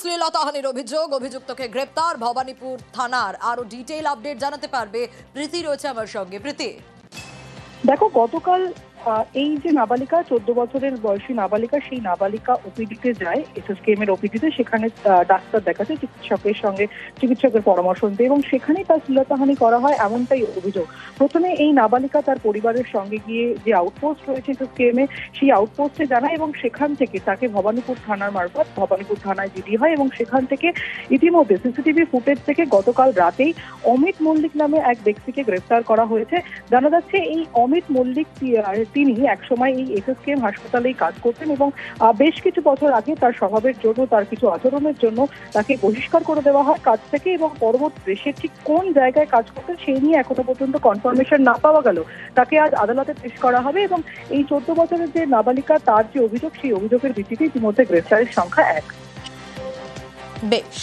শ্লীলতাহানির অভিযুক্তকে গ্রেপ্তার ভবানীপুর থানার। আরো ডিটেইল আপডেট জানাতে পারবে প্রীতি, রয়েছে আমার সঙ্গে। প্রীতি, দেখো, গতকাল এই যে নাবালিকা 14 বছরের বয়সী নাবালিকা, সেই নাবালিকা ওপিডিতে যায়, এসএসকেএম এর ওপিডিতে। সেখানে ডাক্তার দেখাতে চিকিৎসকের সঙ্গে চিকিৎসকের পরামর্শ নিতে, এবং সেখানেই তার শ্লীলতাহানি করা হয় এমনটাই অভিযোগ। প্রথমে এই নাবালিকা তার পরিবারের সঙ্গে গিয়ে যে আউটপোস্ট রয়েছে এসএসকেএম এ, সেই আউটপোস্টে জানায়, এবং সেখান থেকে তাকে ভবানীপুর থানার মারফত ভবানীপুর থানায় জিডি হয়। এবং সেখান থেকে ইতিমধ্যে সিসিটিভি ফুটেজ থেকে গতকাল রাতেই অমিত মল্লিক নামে এক ব্যক্তিকে গ্রেফতার করা হয়েছে। জানা যাচ্ছে এই অমিত মল্লিক তিনি একসময় এই এসএসকেএম হাসপাতালেই কাজ করতেন, এবং বেশ কিছু বছর আগে তার স্বভাবের জন্য, তার কিছু আচরণের জন্য তাকে বহিষ্কার করে দেওয়া হয় কাজ থেকে। এবং পরবর্তী সে ঠিক কোন জায়গায় কাজ করতেন সেই নিয়ে এখনো পর্যন্ত কনফার্মেশন না পাওয়া গেল। তাকে আজ আদালতে পেশ করা হবে, এবং এই 14 বছরের যে নাবালিকা, তার যে অভিযোগ, সেই অভিযোগের ভিত্তিতে ইতিমধ্যে গ্রেফতারের সংখ্যা 1। বেশ।